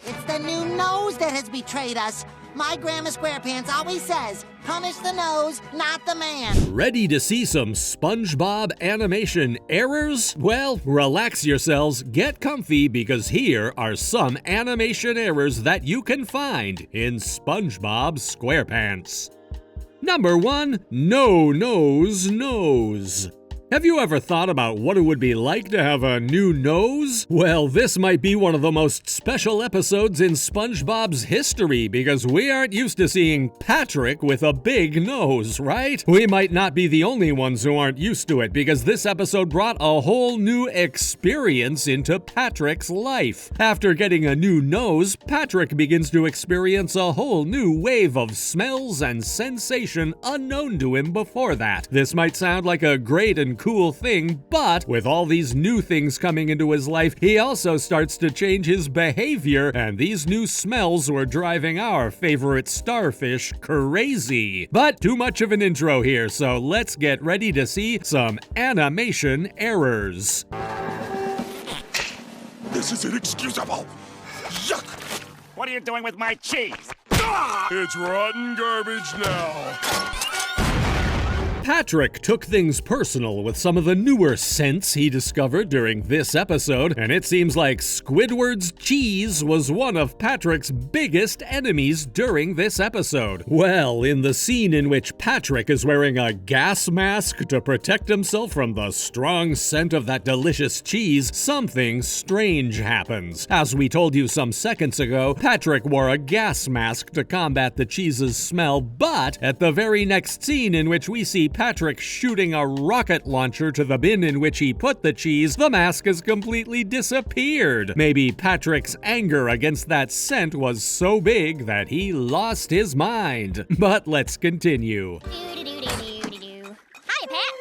It's the new nose that has betrayed us. My Grandma SquarePants always says, punish the nose, not the man. Ready to see some SpongeBob animation errors? Well, relax yourselves, get comfy, because here are some animation errors that you can find in SpongeBob SquarePants. Number 1, no nose nose. Have you ever thought about what it would be like to have a new nose? Well, this might be one of the most special episodes in SpongeBob's history because we aren't used to seeing Patrick with a big nose, right? We might not be the only ones who aren't used to it because this episode brought a whole new experience into Patrick's life. After getting a new nose, Patrick begins to experience a whole new wave of smells and sensation unknown to him before that. This might sound like a great and cool thing, but with all these new things coming into his life, he also starts to change his behavior, and these new smells were driving our favorite starfish crazy. But too much of an intro here, so let's get ready to see some animation errors. This is inexcusable! Yuck! What are you doing with my cheese? It's rotten garbage now. Patrick took things personal with some of the newer scents he discovered during this episode, and it seems like Squidward's cheese was one of Patrick's biggest enemies during this episode. Well, in the scene in which Patrick is wearing a gas mask to protect himself from the strong scent of that delicious cheese, something strange happens. As we told you some seconds ago, Patrick wore a gas mask to combat the cheese's smell, but at the very next scene in which we see Patrick shooting a rocket launcher to the bin in which he put the cheese, the mask has completely disappeared. Maybe Patrick's anger against that scent was so big that he lost his mind. But let's continue. Hi, Pat.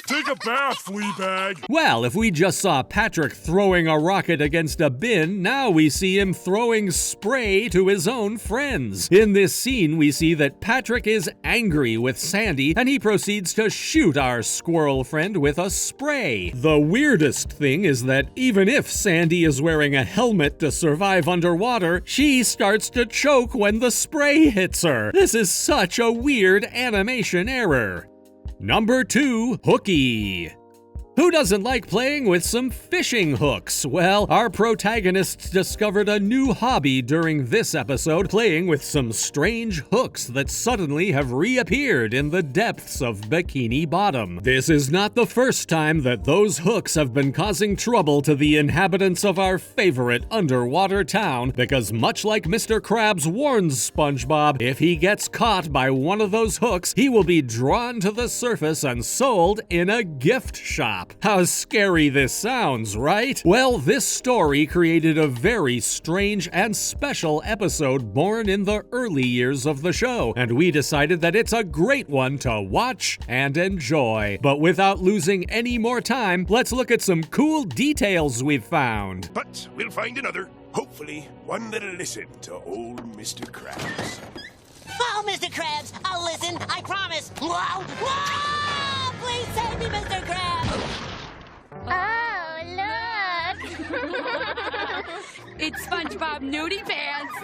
Take a bath, Fleabag! Well, if we just saw Patrick throwing a rocket against a bin, now we see him throwing spray to his own friends. In this scene, we see that Patrick is angry with Sandy, and he proceeds to shoot our squirrel friend with a spray. The weirdest thing is that even if Sandy is wearing a helmet to survive underwater, she starts to choke when the spray hits her. This is such a weird animation error. Number 2, HOOKY. Who doesn't like playing with some fishing hooks? Well, our protagonists discovered a new hobby during this episode, playing with some strange hooks that suddenly have reappeared in the depths of Bikini Bottom. This is not the first time that those hooks have been causing trouble to the inhabitants of our favorite underwater town, because much like Mr. Krabs warns SpongeBob, if he gets caught by one of those hooks, he will be drawn to the surface and sold in a gift shop. How scary this sounds, right? Well, this story created a very strange and special episode born in the early years of the show, and we decided that it's a great one to watch and enjoy. But without losing any more time, let's look at some cool details we've found. But we'll find another. Hopefully, one that'll listen to old Mr. Krabs. Oh, Mr. Krabs, I'll listen, I promise. Whoa! Whoa! Please save me, Mr. Krabs! Oh, look! It's SpongeBob Nudie Pants!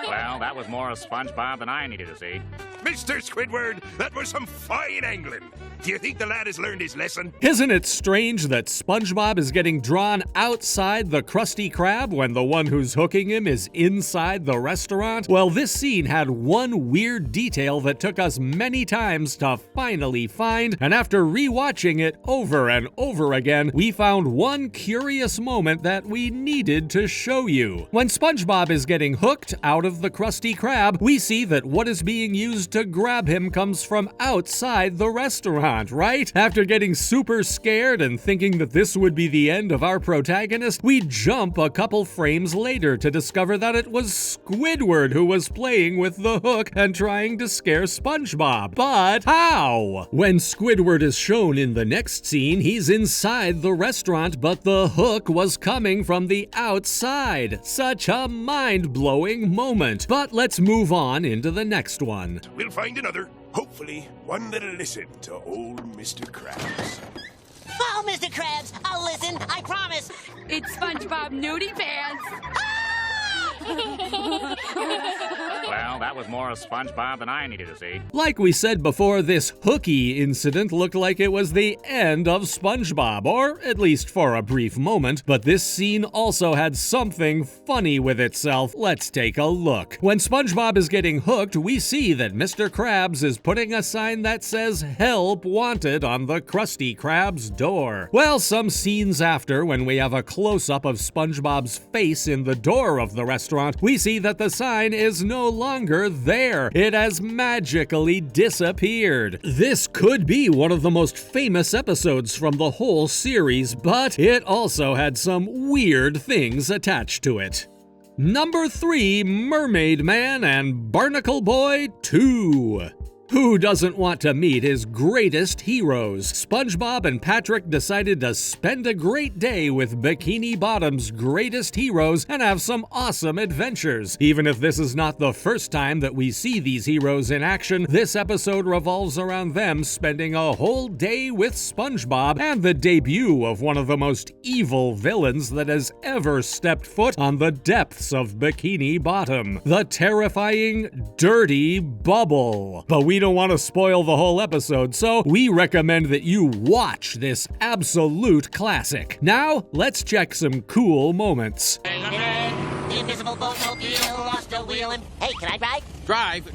Well, that was more of SpongeBob than I needed to see. Mr. Squidward, that was some fine angling. Do you think the lad has learned his lesson? Isn't it strange that SpongeBob is getting drawn outside the Krusty Krab when the one who's hooking him is inside the restaurant? Well, this scene had one weird detail that took us many times to finally find, and after rewatching it over and over again, we found one curious moment that we needed to show you. When SpongeBob is getting hooked out of the Krusty Krab, we see that what is being used to grab him comes from outside the restaurant. Right? After getting super scared and thinking that this would be the end of our protagonist, we jump a couple frames later to discover that it was Squidward who was playing with the hook and trying to scare SpongeBob. But how? When Squidward is shown in the next scene, he's inside the restaurant, but the hook was coming from the outside. Such a mind-blowing moment. But let's move on into the next one. We'll find another. Hopefully, one that'll listen to old Mr. Krabs. Oh, Mr. Krabs, I'll listen, I promise. It's SpongeBob Nudie Pants. Well, that was more of SpongeBob than I needed to see. Like we said before, this HOOKY incident looked like it was the end of SpongeBob, or at least for a brief moment, but this scene also had something funny with itself. Let's take a look. When SpongeBob is getting hooked, we see that Mr. Krabs is putting a sign that says "Help Wanted" on the Krusty Krab's door. Well, some scenes after, when we have a close-up of SpongeBob's face in the door of the restaurant, we see that the sign is no longer there. It has magically disappeared. This could be one of the most famous episodes from the whole series, but it also had some weird things attached to it. Number 3, Mermaid Man and Barnacle Boy 2. Who doesn't want to meet his greatest heroes? SpongeBob and Patrick decided to spend a great day with Bikini Bottom's greatest heroes and have some awesome adventures. Even if this is not the first time that we see these heroes in action, this episode revolves around them spending a whole day with SpongeBob and the debut of one of the most evil villains that has ever stepped foot on the depths of Bikini Bottom, the terrifying Dirty Bubble. But we don't want to spoil the whole episode, so we recommend that you watch this absolute classic. Now, let's check some cool moments. The invisible boatmobile lost a wheel and... Hey, can I drive? Drive?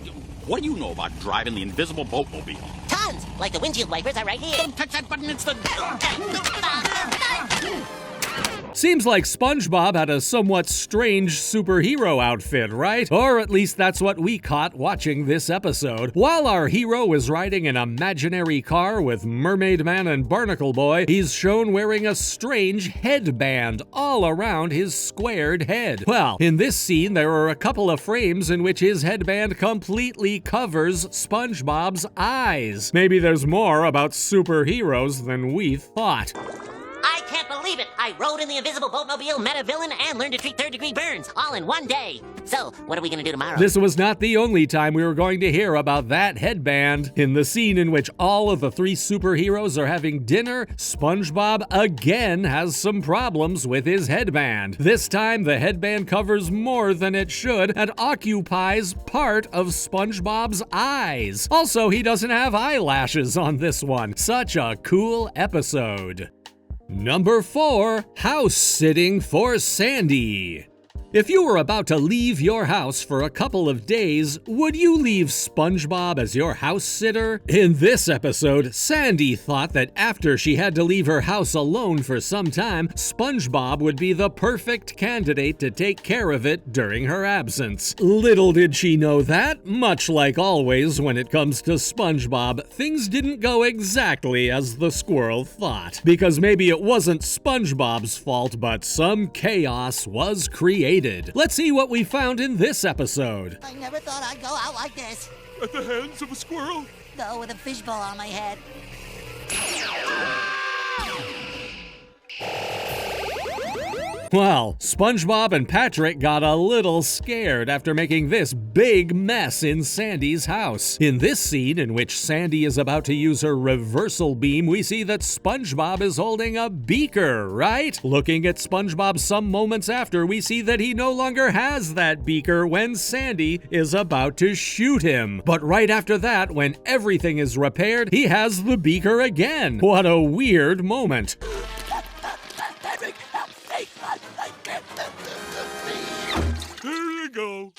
What do you know about driving the invisible boatmobile? Tons! Like the windshield wipers are right here. Don't touch that button, it's the... Seems like SpongeBob had a somewhat strange superhero outfit, right? Or at least that's what we caught watching this episode. While our hero is riding an imaginary car with Mermaid Man and Barnacle Boy, he's shown wearing a strange headband all around his squared head. Well, in this scene, there are a couple of frames in which his headband completely covers SpongeBob's eyes. Maybe there's more about superheroes than we thought. I can't believe it! I rode in the invisible boatmobile, met a villain, and learned to treat third-degree burns, all in one day. So, what are we gonna do tomorrow? This was not the only time we were going to hear about that headband. In the scene in which all of the 3 superheroes are having dinner, SpongeBob again has some problems with his headband. This time, the headband covers more than it should and occupies part of SpongeBob's eyes. Also, he doesn't have eyelashes on this one. Such a cool episode. Number 4, House Sitting for Sandy. If you were about to leave your house for a couple of days, would you leave SpongeBob as your house sitter? In this episode, Sandy thought that after she had to leave her house alone for some time, SpongeBob would be the perfect candidate to take care of it during her absence. Little did she know that, much like always when it comes to SpongeBob, things didn't go exactly as the squirrel thought. Because maybe it wasn't SpongeBob's fault, but some chaos was created. Let's see what we found in this episode. I never thought I'd go out like this. At the hands of a squirrel? No, with a fishbowl on my head. Well, SpongeBob and Patrick got a little scared after making this big mess in Sandy's house. In this scene, in which Sandy is about to use her reversal beam, we see that SpongeBob is holding a beaker, right? Looking at SpongeBob some moments after, we see that he no longer has that beaker when Sandy is about to shoot him. But right after that, when everything is repaired, he has the beaker again. What a weird moment. There you go.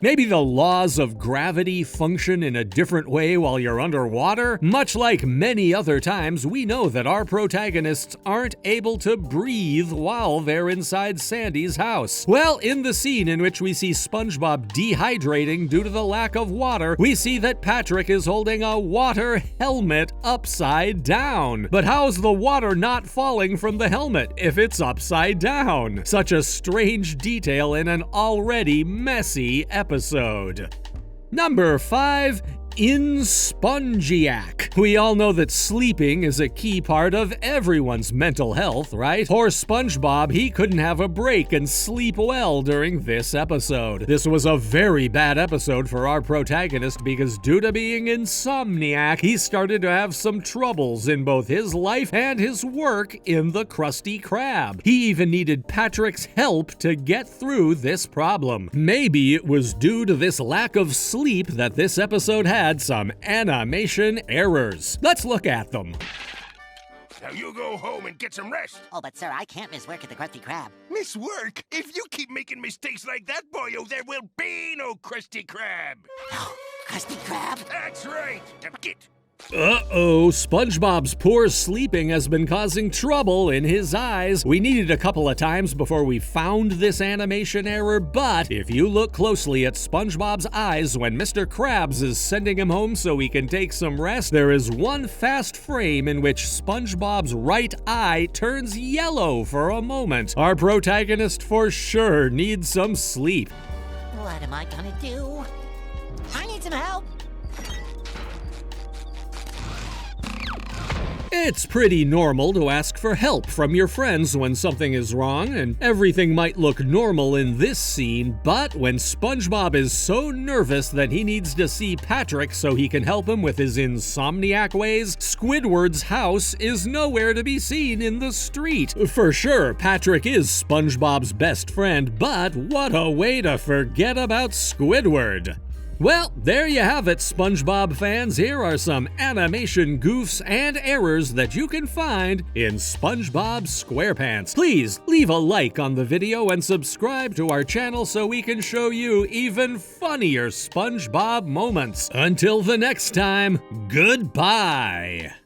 Maybe the laws of gravity function in a different way while you're underwater? Much like many other times, we know that our protagonists aren't able to breathe while they're inside Sandy's house. Well, in the scene in which we see SpongeBob dehydrating due to the lack of water, we see that Patrick is holding a water helmet upside down. But how's the water not falling from the helmet if it's upside down? Such a strange detail in an already messy episode. Number 5, Inspongiac. We all know that sleeping is a key part of everyone's mental health, right? Poor SpongeBob, he couldn't have a break and sleep well during this episode. This was a very bad episode for our protagonist because due to being insomniac, he started to have some troubles in both his life and his work in the Krusty Krab. He even needed Patrick's help to get through this problem. Maybe it was due to this lack of sleep that this episode had some animation errors. Let's look at them. Now you go home and get some rest. Oh, but sir, I can't miss work at the Krusty Krab. Miss work? If you keep making mistakes like that, boyo, there will be no Krusty Krab. Krusty Krab? That's right. Now get. Uh-oh, SpongeBob's poor sleeping has been causing trouble in his eyes. We needed a couple of times before we found this animation error, but if you look closely at SpongeBob's eyes when Mr. Krabs is sending him home so he can take some rest, there is one fast frame in which SpongeBob's right eye turns yellow for a moment. Our protagonist for sure needs some sleep. What am I gonna do? I need some help. It's pretty normal to ask for help from your friends when something is wrong, and everything might look normal in this scene, but when SpongeBob is so nervous that he needs to see Patrick so he can help him with his insomniac ways, Squidward's house is nowhere to be seen in the street. For sure, Patrick is SpongeBob's best friend, but what a way to forget about Squidward. Well, there you have it, SpongeBob fans. Here are some animation goofs and errors that you can find in SpongeBob SquarePants. Please leave a like on the video and subscribe to our channel so we can show you even funnier SpongeBob moments. Until the next time, goodbye!